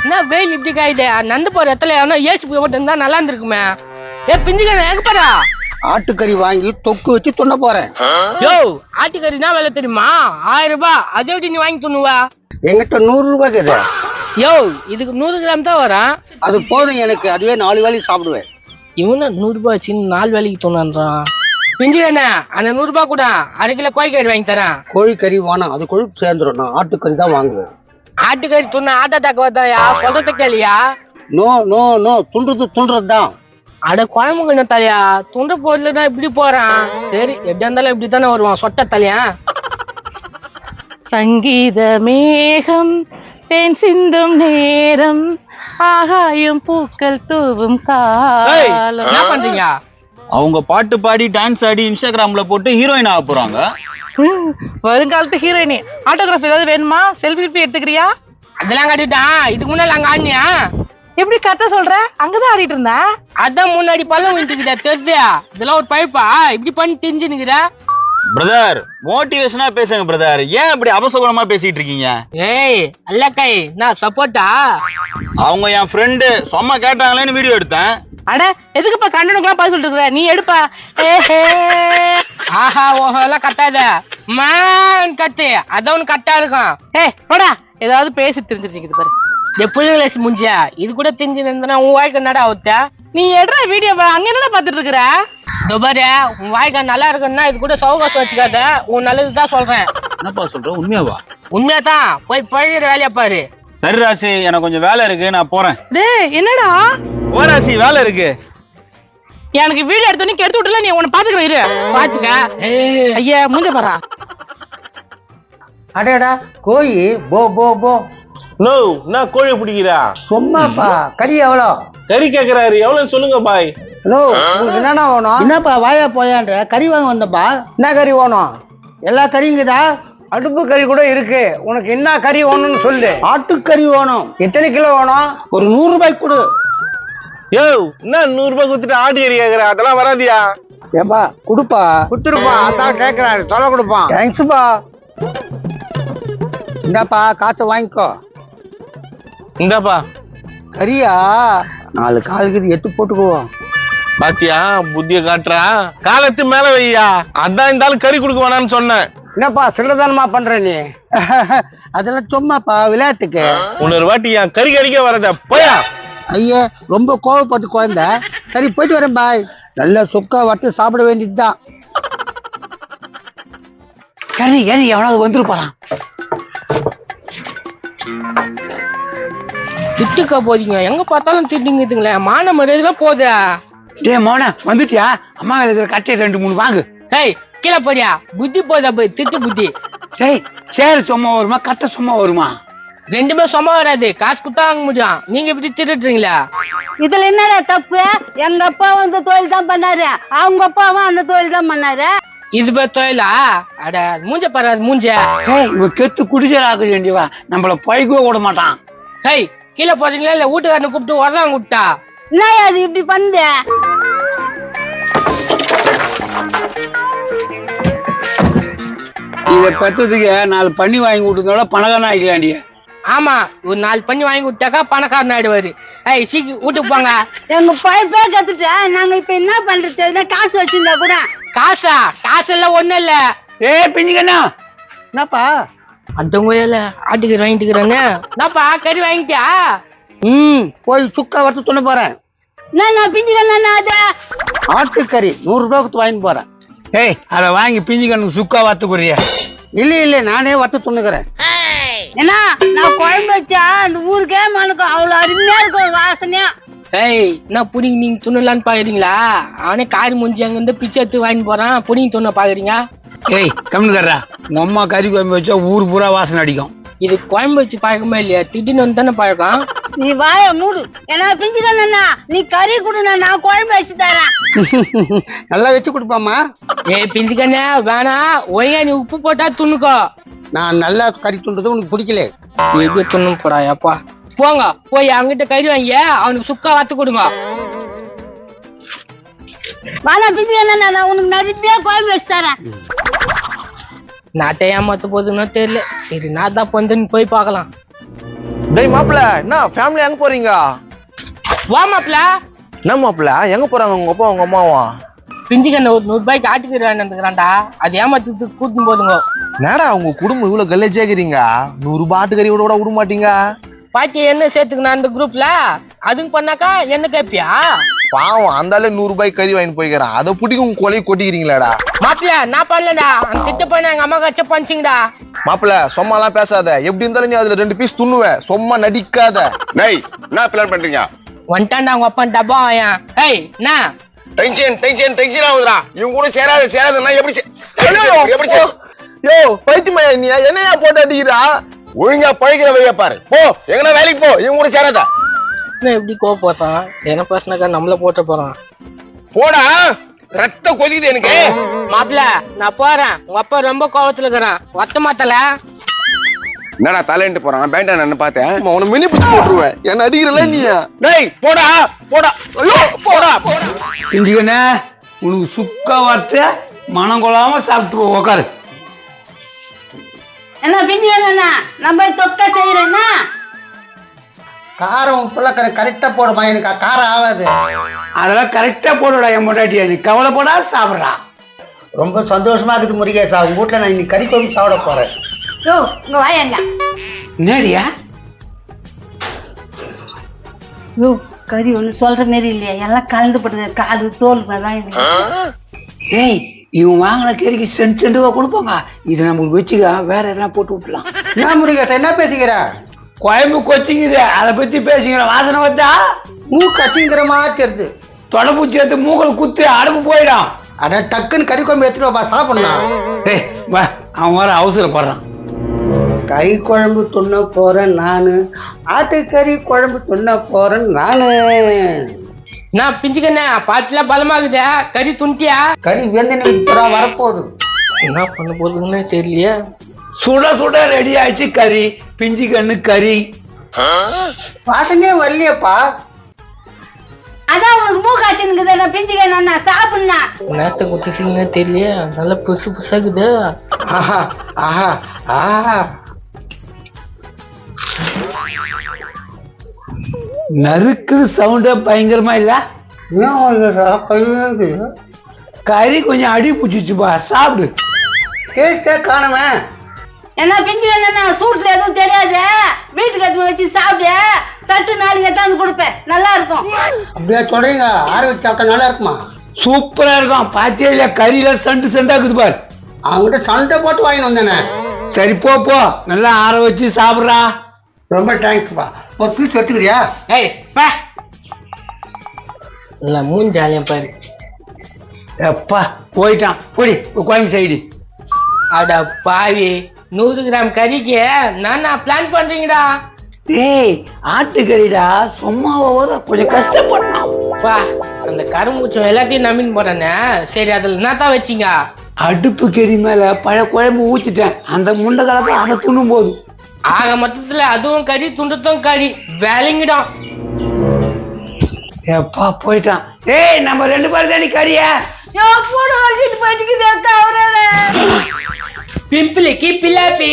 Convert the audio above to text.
என்ன வெயில் இப்படி காயுது நந்து போற இடத்துல ஏசி போட்டு இருந்தா நல்லா இருந்திருக்குமே. பிஞ்சுக்கண்ணா எங்க போறா? ஆட்டுக்கறி வாங்கி தொக்கு வச்சு துண்ண போறேன். யோ ஆட்டுக்கறினா விலை தெரியுமா? 1000 ரூபாய். அதை எப்படி நீ வாங்கி துண்ணுவா? என்கிட்ட 100 ரூபாய் கேது. யோ இதுக்கு 100 கிராம் தான் வரும். அது போதும் எனக்கு, அதுவே 4 வேலைக்கு சாப்பிடுவேன். இவன 100 ரூபாய் வச்சு 4 வேலைக்கு தோணுன்றான். பிஞ்சுக்கண்ணா அந்த 100 ரூபாய் கூட 1/2 கிலோ கோழிக்கறி வாங்கி தரேன். கோழிக்கறி வேணாம், அது கொழுப்பு சேர்ந்துடும். நான் ஆட்டுக்கறி தான் வாங்குவேன். ஆட்டுக்கறி துண்ண ஆட்டா தாக்க வந்தாயா? சொல்றத கேளியா? நோ நோ நோ, துண்டுறதுதான். அட குழம்புங்க தலையா, துண்ட போடலன்னா இப்படி போறான். சரி எப்படி இருந்தாலும் இப்படி தானே வருவான் சொட்ட தலையா. சங்கீத மேகம் தேன் சிந்தும் நேரம் ஆகாயம் பூக்கள் தூவும் காலம். என்ன பண்றீங்க? அவங்க பாட்டு பாடி டான்ஸ் ஆடி இன்ஸ்டாகிராம்ல போட்டு ஹீரோயின் ஆக போறாங்க. வருங்காலத்து ஹீரோயினி. ஆட்டோகிராஃப் ஏதாவது வேணுமா? செல்ஃபி எடுத்துக்கிறியா? அதெல்லாம் காட்டிட்டான். இதுக்கு முன்னாடி அங்க ஆடினியா? எப்படி கரெக்டா சொல்ற? அங்கதான் ஆடிட்டு இருந்த. அதான் முன்னாடி பள்ளம் விட்டுக்கிட்ட தெரியா? இதெல்லாம் ஒரு பைப்பா இப்படி பண்ணி தெரிஞ்சு நிக்கிற. பிரதர் மோட்டிவேஷனா பேசுங்க பிரதர், ஏன் இப்படி அபசகுணமா பேசிட்டு இருக்கீங்க? ஏய் அல்லக்கை நான் சப்போர்ட்டா? அவங்க என் ஃப்ரெண்டு சும்மா கேட்டாங்களேன்னு வீடியோ எடுத்தேன். அட எதுக்குப்பா கண்ணனுக்குலாம் பாத்து சொல்லிட்டு இருக்க? நீ எடுப்பா. ஆஹா ஓஹோ எல்லாம் கட்டாத மான் கட்டு, அதான் ஒண்ணு கட்டா இருக்கும். போடா ஏதாவது பேசி தெரிஞ்சிருக்கீங்க பாரு. எப்படி முஞ்சியா இது கூட தெரிஞ்சிருந்தா உன் வாழ்க்கை நட ஆகுத்த. நீ எடுற வீடியோ அங்க என்ன பாத்துட்டு இருக்கிற? பாரு உன் வாழ்க்கை நல்லா இருக்குன்னா இது கூட சௌகாசம் வச்சுக்காத. உன் நல்லதுதான் சொல்றேன். என்னப்பா சொல்ற? உண்மையாவா? உண்மையாதான். போய் பழகிற வேலையா பாரு. சரி ராசி, எனக்கு கொஞ்சம் வேலை இருக்கு, நான் போறேன். டேய் என்னடா? ஓ ராசி வேலை இருக்கு. எனக்கு வீடியோ எடுத்து நீ எடுத்து விட்டுல, நீ உன்னை பாத்துக்க இரு. பாத்துக்க. ஐயா மூஞ்ச பாரா. அடேடா கோழி போ போ போ. நோ நான் கோழி பிடிக்கிறா. சும்மாப்பா. கறி எவ்வளோ? கறி கேக்குறாரு, எவ்வளவு சொல்லுங்க பாய். ஹலோ உங்களுக்கு என்னண்ணா வேணும்? என்னப்பா வாயா போயான்ற கறி வாங்க வந்தப்பா. என்ன கறி வேணும்? எல்லா கறிங்குதா? அடுப்பு கறி கூட இருக்கு. உனக்கு என்ன கறி வேணும்னு சொல்லு. ஆட்டுக்கறி வேணும். எத்தனை கிலோ வேணும்? ஒரு 100 ரூபாய்க்கு கொடு. யோ என்ன 100 ரூபாய் கொடுத்துட்டு ஆட்டு கறி கேக்குற? அதெல்லாம் வராதியா? ஏப்பா குடுப்பா. குடுத்துருப்பான், அதான் கேக்குறாரு, தொலை கொடுப்பான். தேங்க்ஸ்ப்பா. இந்தாப்பா காசை வாங்கிக்கோ. இந்தாப்பா. கறியா 4 காலுக்கு 8 போட்டுக்குவோம். பாத்தியா புத்திய காட்டுறா. காலத்து மேல வையா. அதான் இந்த ஆளு கறி கொடுக்க வேணாம்னு சொன்னேன். என்னப்பா சில்லதானமா பண்ற நீ? அதெல்லாம் சும்மாப்பா விளையாட்டுக்கு. இன்னொரு வாட்டி என் கறி கறிக்க வரத போயா. ஐயா ரொம்ப கோவப்பட்டு குழந்தை. சரி போயிட்டு வரேன் பாய். நல்லா சுக்கா வறுத்து சாப்பிட வேண்டியதுதான். கறி கறி எவனாவது வந்துட்டு போறான். திட்டுக்க போறீங்க, எங்க பார்த்தாலும் திட்டுங்குதுங்களே. மான மரியாதை போதா? டே மோன வந்துட்டியா? அம்மா கட்டை 2-3 வாங்கு. டேய் கீழே போறியா? புத்தி போதா போய் திட்டு புத்தி. டேய் சேர் சும்மா வருமா, கட்டை சும்மா வருமா? ரெண்டுமே சும்மா வராது. காசு கொடுத்தா வாங்க முடியும். நீங்க இப்படி திட்டுறீங்களா? இதுல என்னடா தப்பு? எங்க அப்பா அந்த தொழில் தான் பண்ணாரு, அவங்க அப்பாவும் அந்த தொழில் தான் பண்ணாரு. இது பேர் தொழிலா? அட மூஞ்ச பாரு மூஞ்ச. இவன் கெத்து குடிச்சலாக்க வேண்டியவா, நம்மள பைக்கோ விட மாட்டான். ஹை கீழே போறீங்களா இல்ல வீட்டுக்காரனை கூப்பிட்டு வரலாம் கூப்பிட்டா? என்ன அது இப்படி பண்ணு? இத பெற்றதுக்கு 4 பண்ணி வாங்கி கொடுத்தோட பணக்காரன் ஆகிக்கலாண்டிய. ஆமா ஒரு 4 பண்ணி வாங்கி விட்டாக்கா பணக்காரன் ஆயிடுவாரு. சீக்கிரம் வீட்டுக்கு போங்க. எங்க பைப்பே கத்துட்டா. நாங்க இப்ப என்ன பண்றது? காசு வச்சிருந்தா கூட. காசா? காசு எல்லாம் ஒண்ணும் இல்ல. பிஞ்சுக்கண்ணா என்னப்பா? அட்டங்கோயில ஆட்டுக்கறி வாங்கிட்டுக்கிறேன்னு. என்னப்பா கறி வாங்கிட்டியா? போய் சுக்கா வறுத்து துண்ண போறேன். நான் பிஞ்சுக்கண்ணா அத ஆட்டுக்கறி 100 ரூபாய் கொடுத்து வாங்கி போறேன். அத வாங்கி பிஞ்சுக்கண்ணு சுக்கா வாத்துக்குறிய. இல்ல நானே வறுத்து துண்ணுக்கிறேன். என்ன நான் குழம்பு வச்சா அந்த ஊருக்கே மனுக்கும். அவ்வளவு அருமையா இருக்கும் வாசனையா. என்ன புடிங்க நீங்க துண்ணலான்னு பாக்குறீங்களா? அவனே காரி முடிஞ்சு அங்க இருந்து பிச்சை எடுத்து வாங்கி போறான். புடிங்க துண்ண பாக்குறீங்க? கம்முனுக்கறா, உங்க அம்மா கறி குழம்பு வச்சா ஊர் பூரா வாசனை அடிக்கும். இது குழம்பு வச்சு பழக்கமா இல்லையா? திடீர்னு வந்து தானே பழக்கம். நீ வாய மூடு. ஏன்னா பிஞ்சுக்கண்ணா நீ கறி கொடுனா, நான் குழம்பு வச்சு தரேன். நல்லா வச்சு கொடுப்பாமா? பிஞ்சுக்கண்ணே வேணா, ஒய்யா நீ உப்பு போட்டா துண்ணுக்கோ. நான் நல்லா கறி துண்டுறது உனக்கு பிடிக்கல. எப்படி துண்ணு போடா அப்பா. போங்க போய் அவங்கிட்ட கறி வாங்கி அவனுக்கு சுக்கா வாத்து கொடுங்க. வாடா பிஞ்சுக்கண்ணா, நான் உனக்கு நிறைய குழம்பு வச்சு தரேன். நாட்டை ஏமாத்த போதுன்னு தெரியல. சரி நான் தான் பந்துன்னு போய் பார்க்கலாம். டேய் மாப்பிள என்ன ஃபேமிலி எங்க போறீங்க? வா மாப்ள. என்ன மாப்பிள எங்க போறாங்க உங்க அப்பா உங்க அம்மாவா? பிஞ்சுக்கண்ண ஒரு 100 ரூபாய்க்கு ஆட்டுக்கிறான்டா, அது ஏமாத்துறதுக்கு கூட்டின்னு போதுங்க. என்னடா உங்க குடும்பம் இவ்வளவு கல்லேஜா இருக்கிறீங்க? 100 ரூபாய் ஆட்டுக்கறி விட விட மாட்டீங்க. பாத்தி என்ன சேர்த்துக்கணும் அந்த குரூப்ல? அதுவும் பண்ணாக்கா என்ன கேப்பியா? பாவம் அந்தாலே 100 ரூபாய் கறி வாங்கி போய்க்கிறான். அதை புடிக்க உங்க கொலை கொட்டிக்கிறீங்களாடா? மாப்பிள நான் பண்ணலடா, அந்த திட்ட போய் எங்க அம்மா கச்ச பஞ்சிங்கடா. மாப்பிள சும்மாலாம் பேசாத. எப்படி இருந்தாலும் நீ அதுல 2 பீஸ் துண்ணுவ. சும்மா நடிக்காத. டேய் என்ன பிளான் பண்றீங்க? வந்துட்டான்டா அவங்க அப்பா டப்பா வாயா. ஏய் என்ன டென்ஷன் ஆகுதுடா. இவங்க கூட சேராதுன்னா எப்படி யோ பைத்தியமாயா நீ என்னையா போட்டு அடிக்கிறா? ஒழுங்கா பழிக்கிற வழியா பாரு. போ எங்கன்னா வேலைக்கு போ. இவங்க கூட சேராத. எப்படி கோவப்போறான்? என்ன பேசினாக்கா நம்மள போட்ட போறான். போடா ரத்த கொதிக்குது எனக்கு. மாப்பிள நான் போறேன், உங்க அப்பா ரொம்ப கோவத்துல இருக்கிறான். ஒத்த மாத்தல. என்னடா தலையிட்டு போறான் பேண்டா நான் பார்த்தேன். அவனை மினி பிடிச்சு போட்டுருவேன். என்ன அடிக்கிறல நீ? டேய் போடா போடா போடா. பிஞ்சுக்கண்ணே உனக்கு சுக்கா வறுத்து மனம் கொள்ளாம சாப்பிட்டு போ. உக்காரு. என்ன பிஞ்சு வேணும்னா நம்ம தொக்கா செய்யறேன்னா காரம் உப்புலாம் கரெக்டா போடுமா, எனக்கு காரம் ஆகாது. அதெல்லாம் கரெக்டா போடுடா என் பொண்டாட்டியா, நீ கவலைப்படா சாப்பிட்றா. ரொம்ப சந்தோஷமா இருக்குது முருகேசா. உங்க வீட்டுல நான் இன்னைக்கு கறி குழம்பு சாப்பிட போறேன். யோ இங்க வாயங்க. என்னடியா? யோ கறி ஒண்ணு சொல்ற மாதிரி இல்லையா, எல்லாம் கலந்து போட்டுங்க. காலு தோல் தான் இது. ஏய் இவன் வாங்கின கறிக்கு சென்ட் கொடுப்பாங்க. இது நமக்கு வச்சுக்க, வேற எதனா போட்டு விட்டுலாம். என்ன முருகேசா என்ன பேசிக்கிற? குழம்பு கொச்சிங்குது, அதை பத்தி பேசிக்கிற. வாசனை வந்தா மூக்கு அச்சிங்கிற மாதிரி தெரியுது. தொடப்பூச்சி எடுத்து மூக்கல் குத்து அடுப்பு போயிடும். அட டக்குன்னு கறி குழம்பு எடுத்துட்டு வா சாப்பிடலாம். ஏய் வா, அவன் வர அவசரப்படுறான். கறி குழம்பு துண்ண போறேன் நானு, ஆட்டுக்கறி குழம்பு துண்ண போறேன் நானு. நான் பிஞ்சுக்கண்ண பாட்டுலாம் பலமாகுதே, கறி துண்டியா? கறி வெந்தனை இப்பதான் வரப்போகுது. என்ன பண்ண போகுதுன்னு தெரியலையே. சுட சுட ரெடி ஆயிடுச்சு கறி. பிஞ்சு கண்ணு கறி வாசனே வரலையப்பா. அதான் உனக்கு மூக்கு ஆச்சுன்னு பிஞ்சு வேணும்னா சாப்பிடணும். நேரத்தை குத்திசிங்கன்னு தெரியலையே, நல்லா புதுசு புதுசாகுது. ஆஹா ஆஹா ஆஹா. நறுக்குன்னு சவுண்டா பயங்கரமா இல்ல? ஏன் கறி கொஞ்சம் அடி பிடிச்சிச்சுப்பா, சாப்பிடு. டேஸ்டே காணுமே. என்ன பிஞ்சு வேணும்னா சூட்ல எதுவும் தெரியாது, வீட்டுக்கு எடுத்து வச்சு சாப்பிடு. தட்டு நாளைக்கு எடுத்தாந்து கொடுப்பேன், நல்லா இருக்கும். அப்படியே சொல்றீங்க? ஆற வச்சு சாப்பிட்டா நல்லா இருக்குமா? சூப்பரா இருக்கும். பாத்தியா இல்லையா, கறியில சண்டு சண்டா இருக்குது பாரு. அவங்ககிட்ட சண்டை போட்டு வாங்கிட்டு வந்தேனே. சரி போ போ, நல்லா ஆற வச்சு சாப்பிட்றா. ரொம்ப தேங்க்ஸ்ப்பா. ஒரு பீஸ் எடுத்துக்கிறியா? ஏய் பா, இல்ல மூஞ்சாலியம் பாரு. எப்பா போயிட்டான். போடி கோயம்பு சைடு. அட பாவி, 100 கிராம் கறிக்கு நானா பிளான் பண்றீங்கடா? டேய் ஆட்டுக்கறிடா, சும்மாவா வர, கொஞ்சம் கஷ்டப்படணும். பா அந்த கரும்பூச்சம் எல்லாத்தையும் நம்பின்னு போறானே. சரி அதுல என்னத்தான் வச்சீங்க? அடுப்பு கறி மேல பழைய குழம்பு ஊத்திட்டேன். அந்த முண்டை கலப்ப அதை துண்ணும் போது. ஆக மொத்தத்துல அதுவும் கறி துண்டத்தும் கறி, வேலைங்கிடும். எப்பா போயிட்டான். ஏய் நம்ம 2 பேரும் தானே கறிய. யோ போடு வச்சிட்டு போயிட்டு அவரே பிம்பிளிக்கு பிலாப்பி.